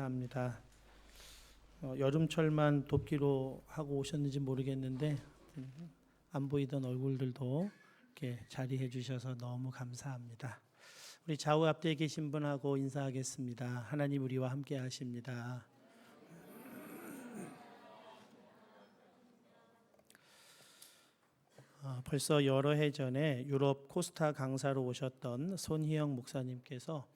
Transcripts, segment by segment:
감사합니다. 여름철만 돕기로 하고 오셨는지 모르겠는데 안 보이던 얼굴들도 이렇게 자리해 주셔서 너무 감사합니다. 우리 좌우 앞뒤에 계신 분하고 인사하겠습니다. 하나님 우리와 함께 하십니다. 벌써 여러 해 전에 유럽 코스타 강사로 오셨던 손희영 목사님께서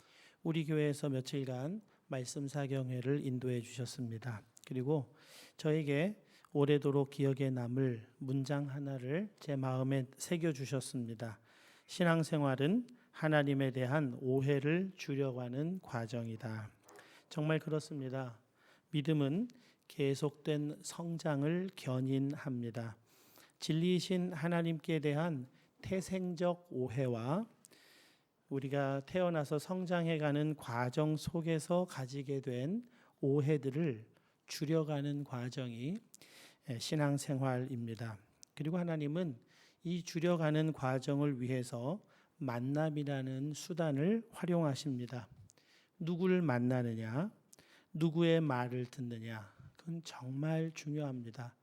우리 교회에서 며칠간 말씀 사경회를 인도해 주셨습니다. 그리고 저에게 오래도록 기억에 남을 문장 하나를 제 마음에 새겨 주셨습니다. 신앙생활은 하나님에 대한 오해를 줄여가는 과정이다. 정말 그렇습니다. 믿음은 계속된 성장을 견인합니다. 진리이신 하나님께 대한 태생적 오해와 우리가 태어나서 성장해가는 과정 속에서 가지게 된 오해들을 줄여가는 과정이 신앙생활입니다. 그리고 하나님은 이 줄여가는 과정을 위해서 만남이라는 수단을 활용하십니다. 누구를 만나느냐, 누구의 말을 듣느냐, 그건 정말 중요합니다.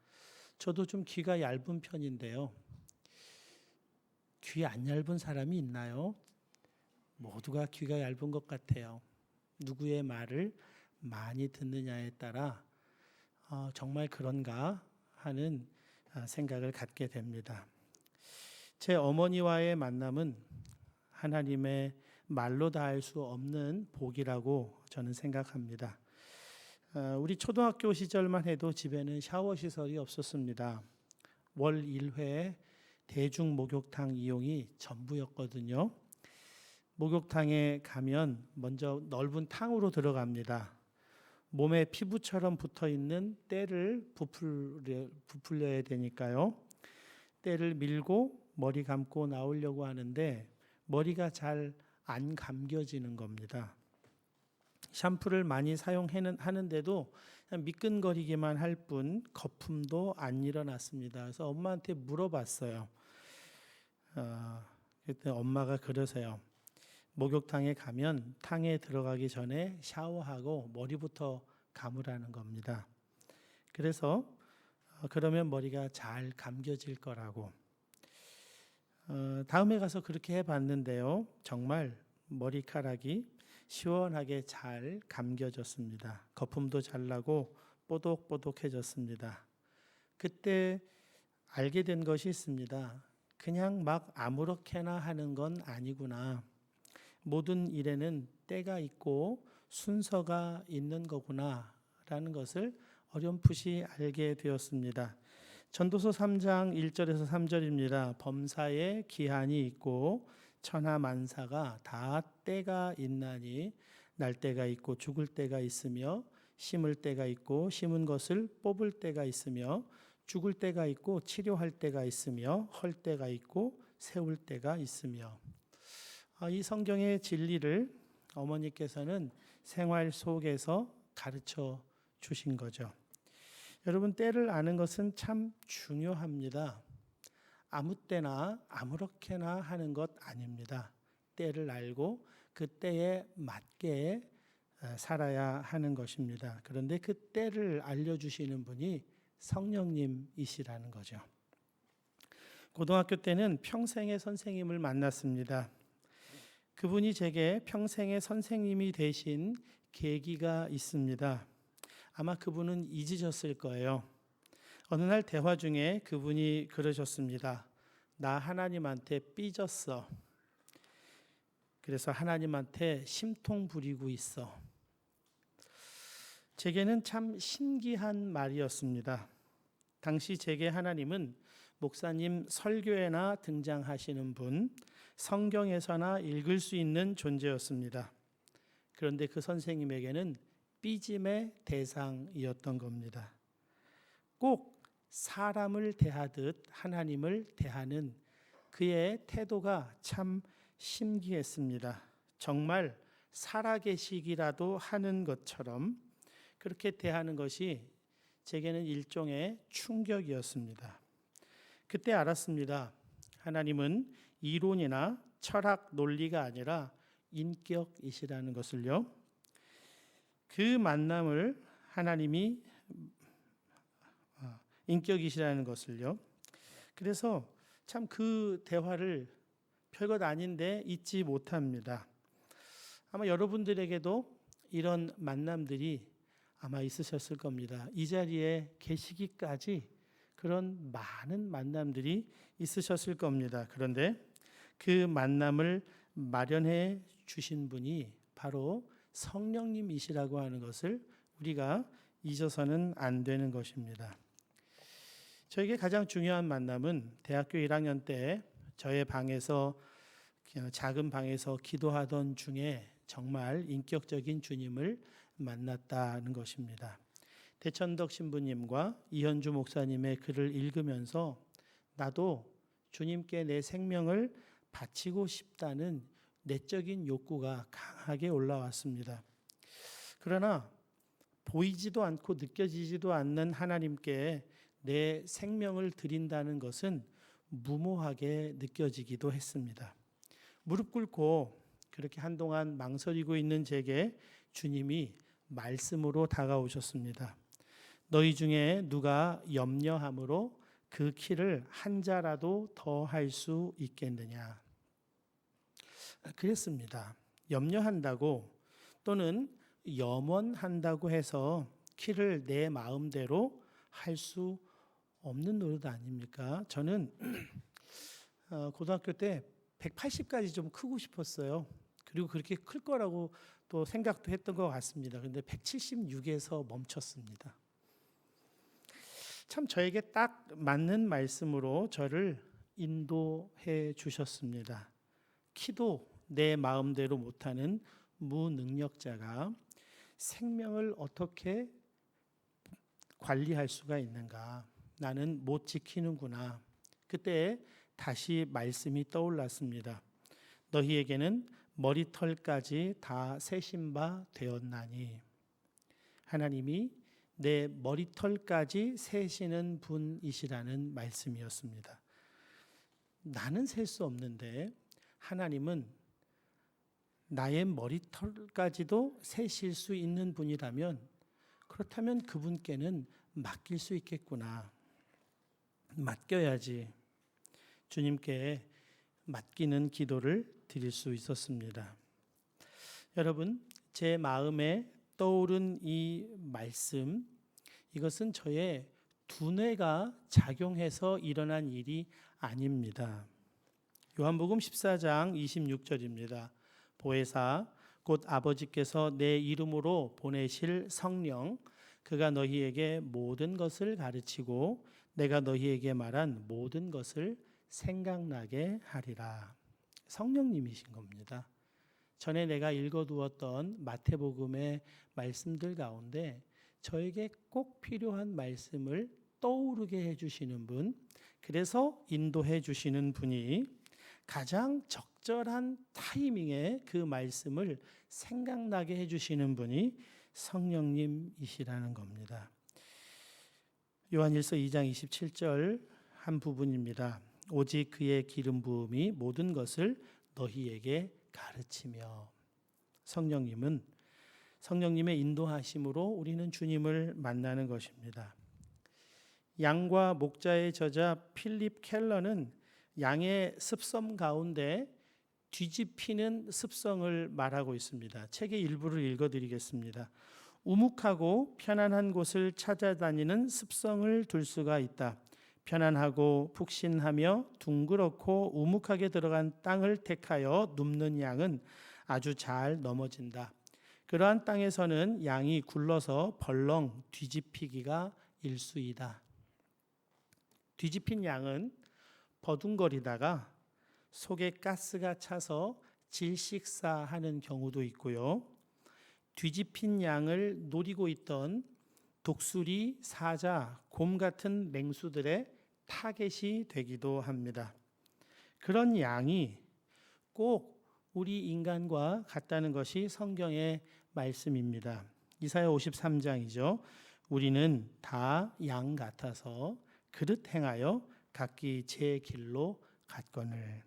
저도 좀 귀가 얇은 편인데요. 귀 안 얇은 사람이 있나요? 모두가 귀가 얇은 것 같아요. 누구의 말을 많이 듣느냐에 따라 정말 그런가 하는 생각을 갖게 됩니다. 제 어머니와의 만남은 하나님의 말로 다 할 수 없는 복이라고 저는 생각합니다. 우리 초등학교 시절만 해도 집에는 샤워 시설이 없었습니다. 월 1회 대중 목욕탕 이용이 전부였거든요. 목욕탕에 가면 먼저 넓은 탕으로 들어갑니다. 몸에 피부처럼 붙어있는 때를 부풀려야 되니까요. 때를 밀고 머리 감고 나오려고 하는데 머리가 잘 안 감겨지는 겁니다. 샴푸를 많이 사용하는데도 미끈거리기만 할 뿐 거품도 안 일어났습니다. 그래서 엄마한테 물어봤어요. 그때 엄마가 그러세요. 목욕탕에 가면 탕에 들어가기 전에 샤워하고 머리부터 감으라는 겁니다. 그래서 그러면 머리가 잘 감겨질 거라고. 다음에 가서 그렇게 해봤는데요. 정말 머리카락이 시원하게 잘 감겨졌습니다. 거품도 잘 나고 뽀독뽀독해졌습니다. 그때 알게 된 것이 있습니다. 그냥 막 아무렇게나 하는 건 아니구나. 모든 일에는 때가 있고 순서가 있는 거구나 라는 것을 어렴풋이 알게 되었습니다. 전도서 3장 1절에서 3절입니다. 범사에 기한이 있고 천하만사가 다 때가 있나니 날 때가 있고 죽을 때가 있으며 심을 때가 있고 심은 것을 뽑을 때가 있으며 죽을 때가 있고 치료할 때가 있으며 헐 때가 있고 세울 때가 있으며. 이 성경의 진리를 어머니께서는 생활 속에서 가르쳐 주신 거죠. 여러분, 때를 아는 것은 참 중요합니다. 아무 때나 아무렇게나 하는 것 아닙니다. 때를 알고 그 때에 맞게 살아야 하는 것입니다. 그런데 그 때를 알려주시는 분이 성령님이시라는 거죠. 고등학교 때는 평생의 선생님을 만났습니다. 그분이 제게 평생의 선생님이 되신 계기가 있습니다. 아마 그분은 잊으셨을 거예요. 어느 날 대화 중에 그분이 그러셨습니다. 나 하나님한테 삐졌어. 그래서 하나님한테 심통 부리고 있어. 제게는 참 신기한 말이었습니다. 당시 제게 하나님은 목사님 설교에나 등장하시는 분, 성경에서나 읽을 수 있는 존재였습니다. 그런데 그 선생님에게는 삐짐의 대상이었던 겁니다. 꼭 사람을 대하듯 하나님을 대하는 그의 태도가 참 신기했습니다. 정말 살아계시기라도 하는 것처럼 그렇게 대하는 것이 제게는 일종의 충격이었습니다. 그때 알았습니다. 하나님은 이론이나 철학 논리가 아니라 인격이시라는 것을요. 그 만남을 하나님이 인격이시라는 것을요. 그래서 참 그 대화를 별것 아닌데 잊지 못합니다. 아마 여러분들에게도 이런 만남들이 아마 있으셨을 겁니다. 이 자리에 계시기까지 그런 많은 만남들이 있으셨을 겁니다. 그런데 그 만남을 마련해 주신 분이 바로 성령님이시라고 하는 것을 우리가 잊어서는 안 되는 것입니다. 저에게 가장 중요한 만남은 대학교 1학년 때 저의 방에서 작은 방에서 기도하던 중에 정말 인격적인 주님을 만났다는 것입니다. 대천덕 신부님과 이현주 목사님의 글을 읽으면서 나도 주님께 내 생명을 바치고 싶다는 내적인 욕구가 강하게 올라왔습니다. 그러나 보이지도 않고 느껴지지도 않는 하나님께 내 생명을 드린다는 것은 무모하게 느껴지기도 했습니다. 무릎 꿇고 그렇게 한동안 망설이고 있는 제게 주님이 말씀으로 다가오셨습니다. 너희 중에 누가 염려함으로 그 키를 한 자라도 더 할 수 있겠느냐. 그랬습니다. 염려한다고 또는 염원한다고 해서 키를 내 마음대로 할 수 없는 노릇 아닙니까? 저는 고등학교 때 180까지 좀 크고 싶었어요. 그리고 그렇게 클 거라고 또 생각도 했던 것 같습니다. 그런데 176에서 멈췄습니다. 참 저에게 딱 맞는 말씀으로 저를 인도해 주셨습니다. 키도 내 마음대로 못하는 무능력자가 생명을 어떻게 관리할 수가 있는가? 나는 못 지키는구나. 그때 다시 말씀이 떠올랐습니다. 너희에게는 머리털까지 다 세신 바 되었나니. 하나님이 내 머리털까지 세시는 분이시라는 말씀이었습니다. 나는 셀 수 없는데 하나님은 나의 머리털까지도 세실 수 있는 분이라면 그렇다면 그분께는 맡길 수 있겠구나. 맡겨야지. 주님께 맡기는 기도를 드릴 수 있었습니다. 여러분, 제 마음에 떠오른 이 말씀, 이것은 저의 두뇌가 작용해서 일어난 일이 아닙니다. 요한복음 14장 26절입니다. 보혜사 곧 아버지께서 내 이름으로 보내실 성령 그가 너희에게 모든 것을 가르치고 내가 너희에게 말한 모든 것을 생각나게 하리라. 성령님이신 겁니다. 전에 내가 읽어두었던 마태복음의 말씀들 가운데 저에게 꼭 필요한 말씀을 떠오르게 해주시는 분, 그래서 인도해 주시는 분이 가장 적절한 타이밍에 그 말씀을 생각나게 해주시는 분이 성령님이시라는 겁니다. 요한일서 2장 27절 한 부분입니다. 오직 그의 기름 부음이 모든 것을 너희에게 가르치며. 성령님의 인도하심으로 우리는 주님을 만나는 것입니다. 양과 목자의 저자 필립 켈러는 양의 습성 가운데 뒤집히는 습성을 말하고 있습니다. 책의 일부를 읽어드리겠습니다. 우묵하고 편안한 곳을 찾아다니는 습성을 둘 수가 있다. 편안하고 푹신하며 둥그렇고 우묵하게 들어간 땅을 택하여 눕는 양은 아주 잘 넘어진다. 그러한 땅에서는 양이 굴러서 벌렁 뒤집히기가 일수이다. 뒤집힌 양은 버둥거리다가 속에 가스가 차서 질식사하는 경우도 있고요. 뒤집힌 양을 노리고 있던 독수리, 사자, 곰 같은 맹수들의 타겟이 되기도 합니다. 그런 양이 꼭 우리 인간과 같다는 것이 성경의 말씀입니다. 이사야 53장이죠. 우리는 다 양 같아서 그릇 행하여 각기 제 길로 갔거늘.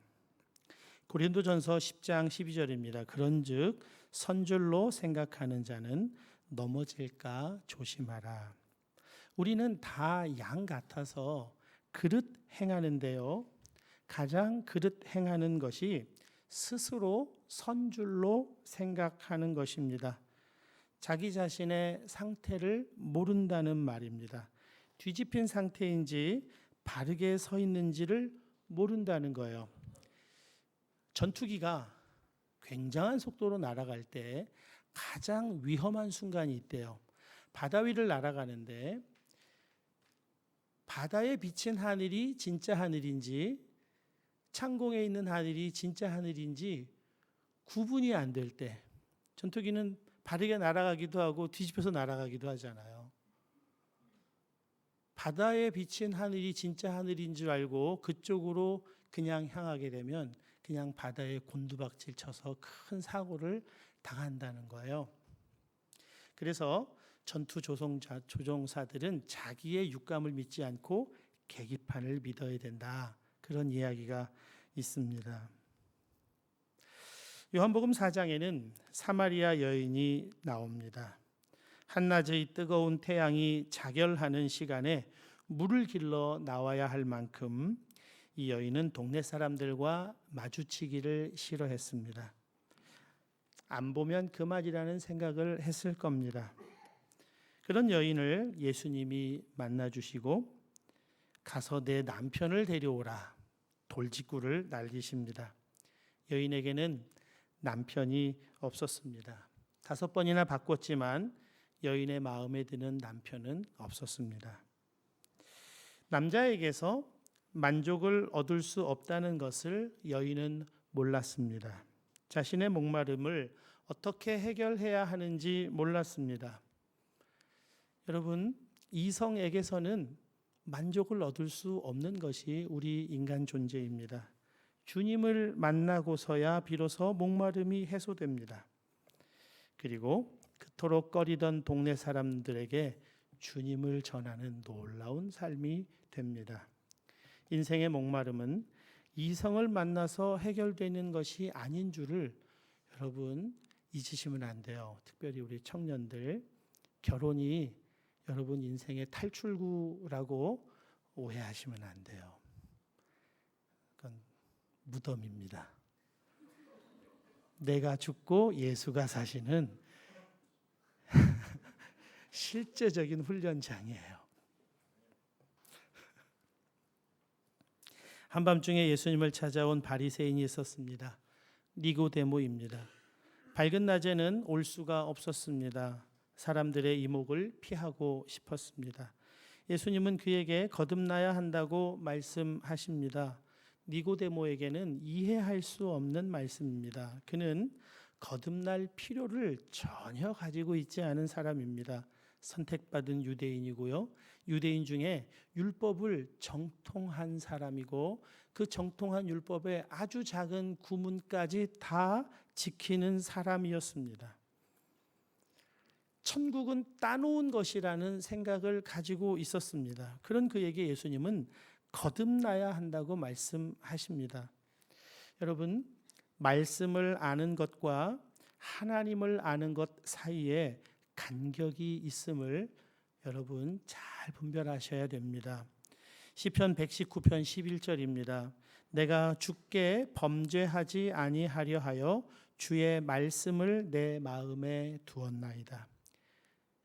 고린도전서 10장 12절입니다. 그런즉 선줄로 생각하는 자는 넘어질까 조심하라. 우리는 다 양 같아서 그릇 행하는데요. 가장 그릇 행하는 것이 스스로 선 줄로 생각하는 것입니다. 자기 자신의 상태를 모른다는 말입니다. 뒤집힌 상태인지 바르게 서 있는지를 모른다는 거예요. 전투기가 굉장한 속도로 날아갈 때 가장 위험한 순간이 있대요. 바다 위를 날아가는데 바다에 비친 하늘이 진짜 하늘인지 창공에 있는 하늘이 진짜 하늘인지 구분이 안 될 때, 전투기는 바르게 날아가기도 하고 뒤집혀서 날아가기도 하잖아요. 바다에 비친 하늘이 진짜 하늘인 줄 알고 그쪽으로 그냥 향하게 되면 그냥 바다에 곤두박질 쳐서 큰 사고를 당한다는 거예요. 그래서 전투 조종사들은 자기의 육감을 믿지 않고 계기판을 믿어야 된다. 그런 이야기가 있습니다. 요한복음 4장에는 사마리아 여인이 나옵니다. 한낮의 뜨거운 태양이 자결하는 시간에 물을 길러 나와야 할 만큼 이 여인은 동네 사람들과 마주치기를 싫어했습니다. 안 보면 그만이라는 생각을 했을 겁니다. 그런 여인을 예수님이 만나주시고 가서 내 남편을 데려오라 돌직구를 날리십니다. 여인에게는 남편이 없었습니다. 5번이나 바꿨지만 여인의 마음에 드는 남편은 없었습니다. 남자에게서 만족을 얻을 수 없다는 것을 여인은 몰랐습니다. 자신의 목마름을 어떻게 해결해야 하는지 몰랐습니다. 여러분, 이성에게서는 만족을 얻을 수 없는 것이 우리 인간 존재입니다. 주님을 만나고서야 비로소 목마름이 해소됩니다. 그리고 그토록 꺼리던 동네 사람들에게 주님을 전하는 놀라운 삶이 됩니다. 인생의 목마름은 이성을 만나서 해결되는 것이 아닌 줄을 여러분 잊으시면 안 돼요. 특별히 우리 청년들, 결혼이 여러분 인생의 탈출구라고 오해하시면 안 돼요. 그건 무덤입니다. 내가 죽고 예수가 사시는 실제적인 훈련장이에요. 한밤중에 예수님을 찾아온 바리새인이 있었습니다. 니고데모입니다. 밝은 낮에는 올 수가 없었습니다. 사람들의 이목을 피하고 싶었습니다. 예수님은 그에게 거듭나야 한다고 말씀하십니다. 니고데모에게는 이해할 수 없는 말씀입니다. 그는 거듭날 필요를 전혀 가지고 있지 않은 사람입니다. 선택받은 유대인이고요. 유대인 중에 율법을 정통한 사람이고 그 정통한 율법의 아주 작은 구문까지 다 지키는 사람이었습니다. 천국은 따놓은 것이라는 생각을 가지고 있었습니다. 그런 그에게 예수님은 거듭나야 한다고 말씀하십니다. 여러분, 말씀을 아는 것과 하나님을 아는 것 사이에 간격이 있음을 여러분 잘 분별하셔야 됩니다. 시편 119편 11절입니다. 내가 주께 범죄하지 아니하려 하여 주의 말씀을 내 마음에 두었나이다.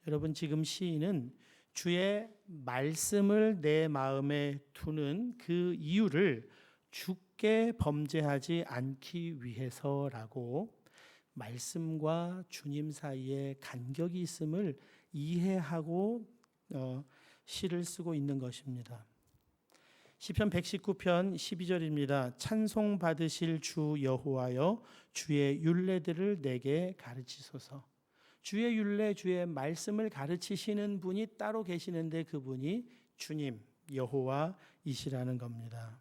여러분, 지금 시인은 주의 말씀을 내 마음에 두는 그 이유를 주께 범죄하지 않기 위해서라고 말씀과 주님 사이에 간격이 있음을 이해하고 시를 쓰고 있는 것입니다. 시편 119편 12절입니다. 찬송 받으실 주 여호와여 주의 율례들을 내게 가르치소서. 주의 율례, 주의 말씀을 가르치시는 분이 따로 계시는데 그분이 주님 여호와이시라는 겁니다.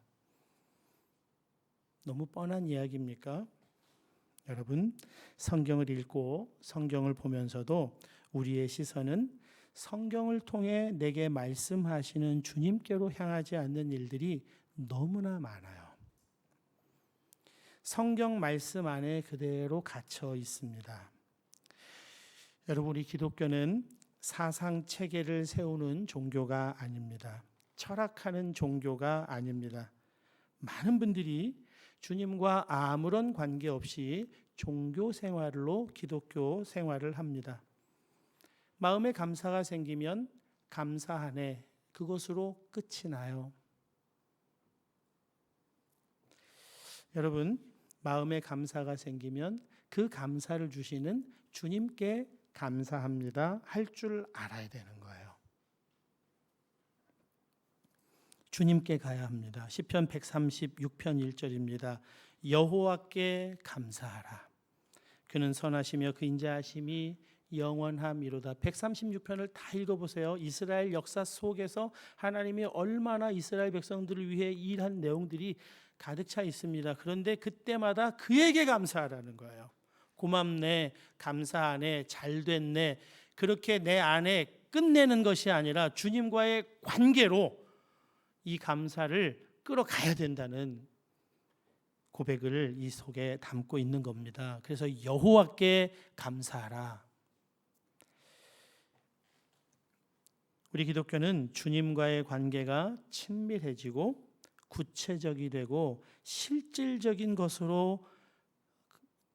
너무 뻔한 이야기입니까? 여러분, 성경을 읽고 성경을 보면서도 우리의 시선은 성경을 통해 내게 말씀하시는 주님께로 향하지 않는 일들이 너무나 많아요. 성경 말씀 안에 그대로 갇혀 있습니다. 여러분, 우리 기독교는 사상 체계를 세우는 종교가 아닙니다. 철학하는 종교가 아닙니다. 많은 분들이 주님과 아무런 관계없이 종교 생활로 기독교 생활을 합니다. 마음에 감사가 생기면 감사하네, 그것으로 끝이 나요. 여러분, 마음에 감사가 생기면 그 감사를 주시는 주님께 감사합니다 할 줄 알아야 되는 거예요. 주님께 가야 합니다. 시편 136편 1절입니다. 여호와께 감사하라. 그는 선하시며 그 인자하심이 영원함이로다. 136편을 다 읽어보세요. 이스라엘 역사 속에서 하나님이 얼마나 이스라엘 백성들을 위해 일한 내용들이 가득 차 있습니다. 그런데 그때마다 그에게 감사하라는 거예요. 고맙네, 감사하네, 잘됐네, 그렇게 내 안에 끝내는 것이 아니라 주님과의 관계로 이 감사를 끌어가야 된다는 고백을 이 속에 담고 있는 겁니다. 그래서 여호와께 감사하라. 우리 기독교는 주님과의 관계가 친밀해지고 구체적이 되고 실질적인 것으로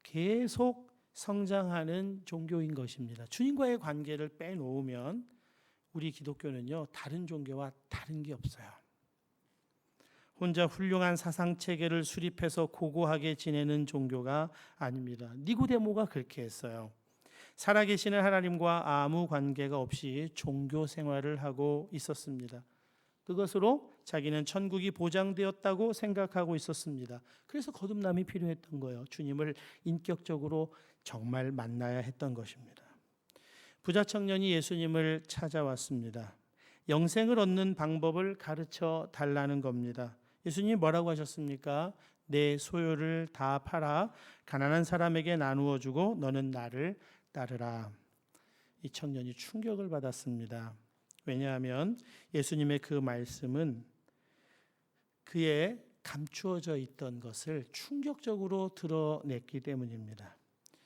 계속 성장하는 종교인 것입니다. 주님과의 관계를 빼놓으면 우리 기독교는요, 다른 종교와 다른 게 없어요. 혼자 훌륭한 사상체계를 수립해서 고고하게 지내는 종교가 아닙니다. 니고데모가 그렇게 했어요. 살아계시는 하나님과 아무 관계가 없이 종교 생활을 하고 있었습니다. 그것으로 자기는 천국이 보장되었다고 생각하고 있었습니다. 그래서 거듭남이 필요했던 거예요. 주님을 인격적으로 정말 만나야 했던 것입니다. 부자 청년이 예수님을 찾아왔습니다. 영생을 얻는 방법을 가르쳐 달라는 겁니다. 예수님이 뭐라고 하셨습니까? 내 소유를 다 팔아 가난한 사람에게 나누어 주고 너는 나를 따르라. 이 청년이 충격을 받았습니다. 왜냐하면 예수님의 그 말씀은 그의 감추어져 있던 것을 충격적으로 드러냈기 때문입니다.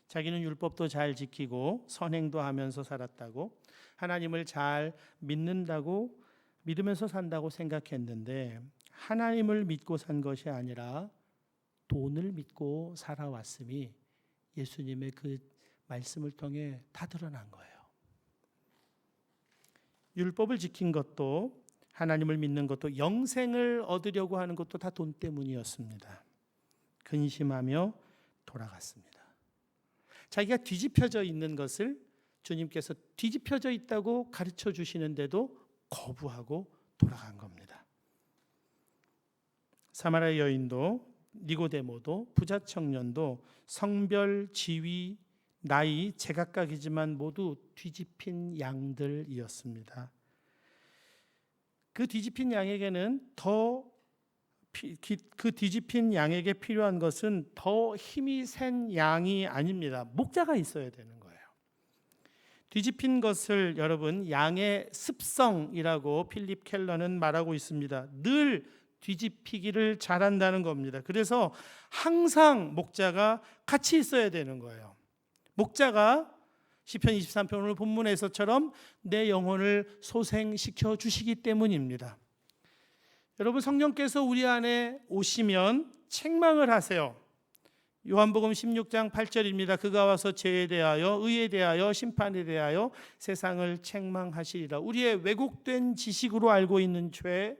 자기는 율법도 잘 지키고 선행도 하면서 살았다고, 하나님을 잘 믿으면서 산다고 생각했는데 하나님을 믿고 산 것이 아니라 돈을 믿고 살아왔음이 예수님의 그 말씀을 통해 다 드러난 거예요. 율법을 지킨 것도, 하나님을 믿는 것도, 영생을 얻으려고 하는 것도 다 돈 때문이었습니다. 근심하며 돌아갔습니다. 자기가 뒤집혀져 있는 것을 주님께서 뒤집혀져 있다고 가르쳐 주시는데도 거부하고 돌아간 겁니다. 사마리아 여인도, 니고데모도, 부자 청년도 성별, 지위, 나이 제각각이지만 모두 뒤집힌 양들이었습니다. 그 뒤집힌 양에게는 그 뒤집힌 양에게 필요한 것은 더 힘이 센 양이 아닙니다. 목자가 있어야 되는 거예요. 뒤집힌 것을 여러분 양의 습성이라고 필립 켈러는 말하고 있습니다. 늘 뒤집히기를 잘한다는 겁니다. 그래서 항상 목자가 같이 있어야 되는 거예요. 목자가 시편 23편 오늘 본문에서처럼 내 영혼을 소생시켜 주시기 때문입니다. 여러분, 성령께서 우리 안에 오시면 책망을 하세요. 요한복음 16장 8절입니다. 그가 와서 죄에 대하여, 의에 대하여, 심판에 대하여 세상을 책망하시리라. 우리의 왜곡된 지식으로 알고 있는 죄,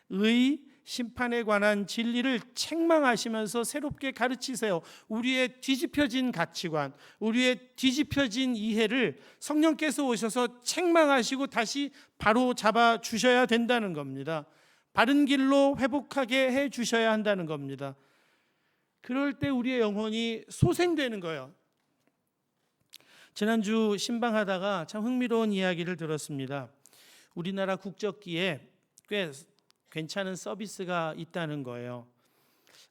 의, 심판에 관한 진리를 책망하시면서 새롭게 가르치세요. 우리의 뒤집혀진 가치관, 우리의 뒤집혀진 이해를 성령께서 오셔서 책망하시고 다시 바로 잡아 주셔야 된다는 겁니다. 바른 길로 회복하게 해 주셔야 한다는 겁니다. 그럴 때 우리의 영혼이 소생되는 거예요. 지난주 신방하다가 참 흥미로운 이야기를 들었습니다. 우리나라 국적기에 꽤 괜찮은 서비스가 있다는 거예요.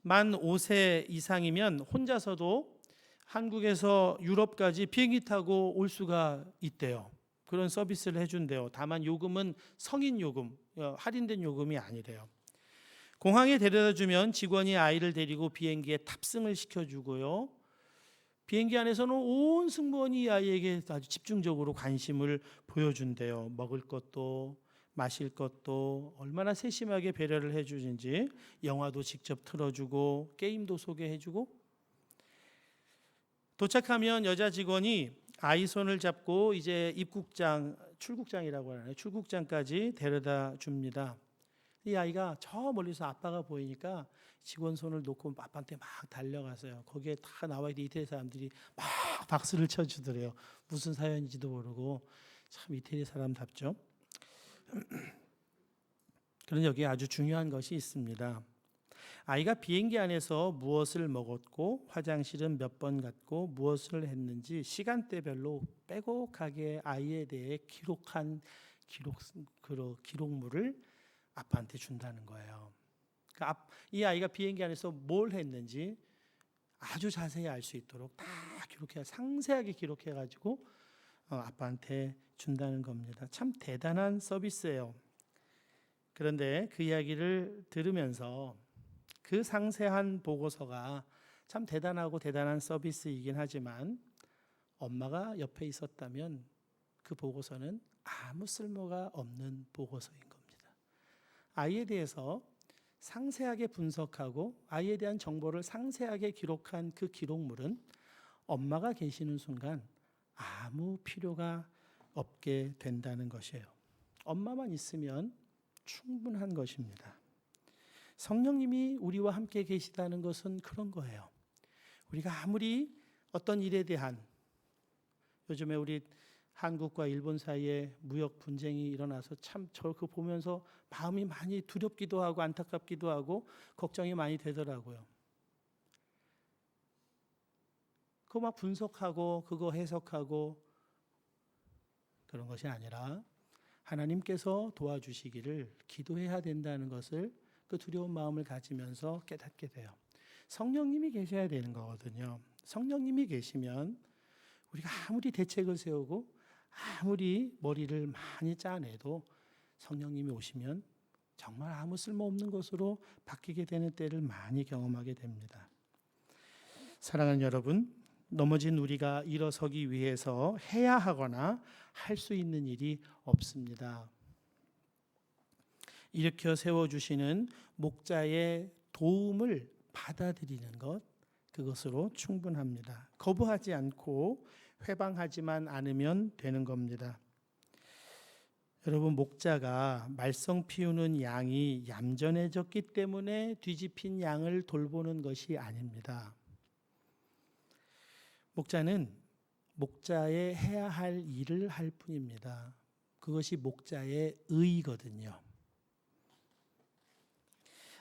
만 5세 이상이면 혼자서도 한국에서 유럽까지 비행기 타고 올 수가 있대요. 그런 서비스를 해준대요. 다만 요금은 성인 요금, 할인된 요금이 아니래요. 공항에 데려다 주면 직원이 아이를 데리고 비행기에 탑승을 시켜주고요. 비행기 안에서는 온 승무원이 이 아이에게 아주 집중적으로 관심을 보여준대요. 먹을 것도 마실 것도 얼마나 세심하게 배려를 해주는지 영화도 직접 틀어주고 게임도 소개해주고, 도착하면 여자 직원이 아이 손을 잡고 이제 입국장, 출국장이라고 하나요? 출국장까지 데려다 줍니다. 이 아이가 저 멀리서 아빠가 보이니까 직원 손을 놓고 아빠한테 막 달려가서요. 거기에 다 나와 있는 이태리 사람들이 막 박수를 쳐주더래요. 무슨 사연인지도 모르고. 참 이태리 사람답죠. 그런데 여기에 아주 중요한 것이 있습니다. 아이가 비행기 안에서 무엇을 먹었고 화장실은 몇 번 갔고 무엇을 했는지 시간대별로 빼곡하게 아이에 대해 기록한 기록물을 아빠한테 준다는 거예요. 그러니까 이 아이가 비행기 안에서 뭘 했는지 아주 자세히 알 수 있도록 다 상세하게 기록해가지고 아빠한테 준다는 겁니다. 참 대단한 서비스예요. 그런데 그 이야기를 들으면서 그 상세한 보고서가 참 대단하고 대단한 서비스이긴 하지만 엄마가 옆에 있었다면 그 보고서는 아무 쓸모가 없는 보고서인 겁니다. 아이에 대해서 상세하게 분석하고 아이에 대한 정보를 상세하게 기록한 그 기록물은 엄마가 계시는 순간 아무 필요가 없게 된다는 것이에요. 엄마만 있으면 충분한 것입니다. 성령님이 우리와 함께 계시다는 것은 그런 거예요. 우리가 아무리 어떤 일에 대한, 요즘에 우리 한국과 일본 사이에 무역 분쟁이 일어나서 참 저 그 보면서 마음이 많이 두렵기도 하고 안타깝기도 하고 걱정이 많이 되더라고요. 그거 막 분석하고 그거 해석하고 그런 것이 아니라 하나님께서 도와주시기를 기도해야 된다는 것을 그 두려운 마음을 가지면서 깨닫게 돼요. 성령님이 계셔야 되는 거거든요. 성령님이 계시면 우리가 아무리 대책을 세우고 아무리 머리를 많이 짜내도 성령님이 오시면 정말 아무 쓸모없는 것으로 바뀌게 되는 때를 많이 경험하게 됩니다. 사랑하는 여러분, 넘어진 우리가 일어서기 위해서 해야 하거나 할 수 있는 일이 없습니다. 일으켜 세워주시는 목자의 도움을 받아들이는 것, 그것으로 충분합니다. 거부하지 않고 회방하지만 않으면 되는 겁니다. 여러분, 목자가 말썽 피우는 양이 얌전해졌기 때문에 뒤집힌 양을 돌보는 것이 아닙니다. 목자는 목자의 해야 할 일을 할 뿐입니다. 그것이 목자의 의거든요.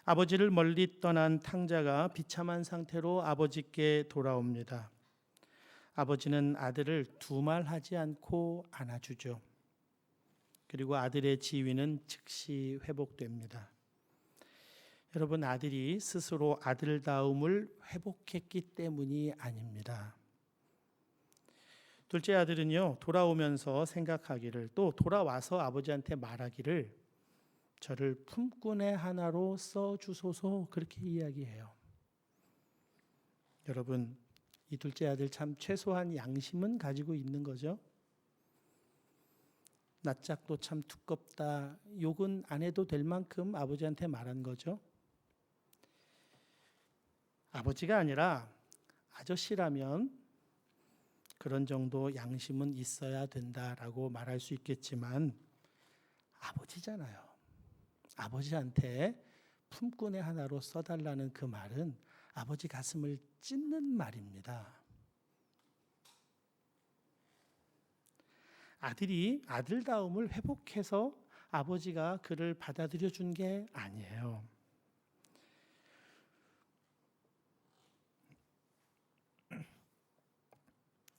아버지를 멀리 떠난 탕자가 비참한 상태로 아버지께 돌아옵니다. 아버지는 아들을 두말하지 않고 안아주죠. 그리고 아들의 지위는 즉시 회복됩니다. 여러분, 아들이 스스로 아들다움을 회복했기 때문이 아닙니다. 둘째 아들은요, 돌아오면서 생각하기를, 또 돌아와서 아버지한테 말하기를, 저를 품꾼의 하나로 써주소서, 그렇게 이야기해요. 여러분, 이 둘째 아들 참 최소한 양심은 가지고 있는 거죠. 낯짝도 참 두껍다, 욕은 안 해도 될 만큼 아버지한테 말한 거죠. 아버지가 아니라 아저씨라면 그런 정도 양심은 있어야 된다라고 말할 수 있겠지만 아버지잖아요. 아버지한테 품꾼의 하나로 써달라는 그 말은 아버지 가슴을 찢는 말입니다. 아들이 아들다움을 회복해서 아버지가 그를 받아들여 준 게 아니에요.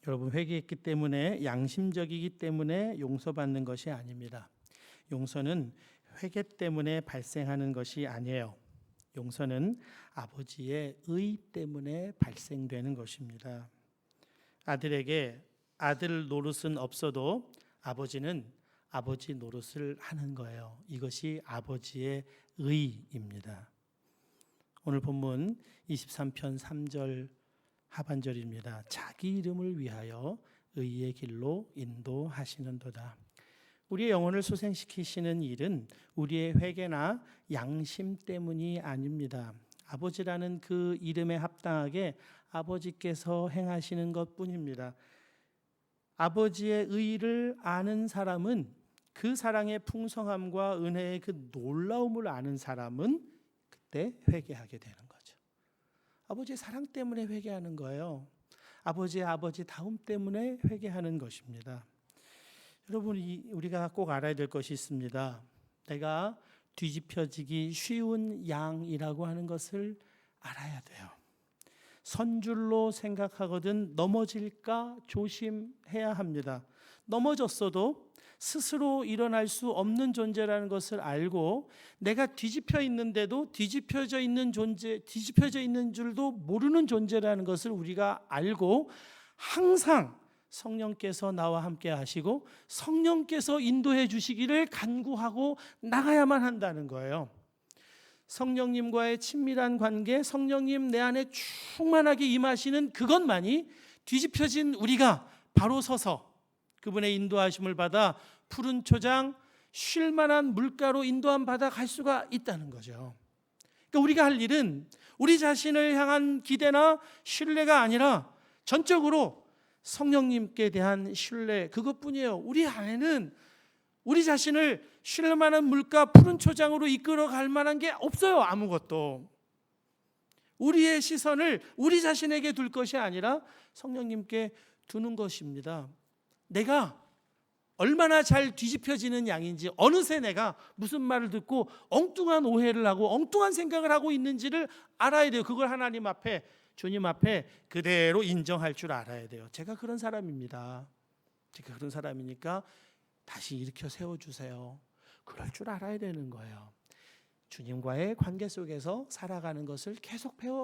여러분, 회개했기 때문에, 양심적이기 때문에 용서받는 것이 아닙니다. 용서는 회개 때문에 발생하는 것이 아니에요. 용서는 아버지의 의 때문에 발생되는 것입니다. 아들에게 아들 노릇은 없어도 아버지는 아버지 노릇을 하는 거예요. 이것이 아버지의 의입니다. 오늘 본문 23편 3절 하반절입니다. 자기 이름을 위하여 의의 길로 인도하시는도다. 우리의 영혼을 소생시키시는 일은 우리의 회개나 양심 때문이 아닙니다. 아버지라는 그 이름에 합당하게 아버지께서 행하시는 것뿐입니다. 아버지의 의를 아는 사람은, 그 사랑의 풍성함과 은혜의 그 놀라움을 아는 사람은 그때 회개하게 되는 거죠. 아버지의 사랑 때문에 회개하는 거예요. 아버지의 아버지다움 때문에 회개하는 것입니다. 여러분, 우리가 꼭 알아야 될 것이 있습니다. 내가 뒤집혀지기 쉬운 양이라고 하는 것을 알아야 돼요. 선줄로 생각하거든 넘어질까 조심해야 합니다. 넘어졌어도 스스로 일어날 수 없는 존재라는 것을 알고, 내가 뒤집혀 있는데도 뒤집혀져 있는 줄도 모르는 존재라는 것을 우리가 알고, 항상 성령께서 나와 함께 하시고 성령께서 인도해 주시기를 간구하고 나가야만 한다는 거예요. 성령님과의 친밀한 관계, 성령님 내 안에 충만하게 임하시는 그것만이 뒤집혀진 우리가 바로 서서 그분의 인도하심을 받아 푸른 초장, 쉴 만한 물가로 인도함 받아 갈 수가 있다는 거죠. 그러니까 우리가 할 일은 우리 자신을 향한 기대나 신뢰가 아니라 전적으로 성령님께 대한 신뢰, 그것뿐이에요. 우리 안에는 우리 자신을 쉴 만한 물가, 푸른 초장으로 이끌어 갈 만한 게 없어요. 아무것도. 우리의 시선을 우리 자신에게 둘 것이 아니라 성령님께 두는 것입니다. 내가 얼마나 잘 뒤집혀지는 양인지, 어느새 내가 무슨 말을 듣고 엉뚱한 오해를 하고 엉뚱한 생각을 하고 있는지를 알아야 돼요. 그걸 하나님 앞에, 주님 앞에 그대로 인정할 줄 알아야 돼요. 제가 그런 사람입니다. 제가 그런 사람이니까 다시 일으켜 세워주세요. 그럴 줄 알아야 되는 거예요. 주님과의 관계 속에서 살아가는 것을 계속 배워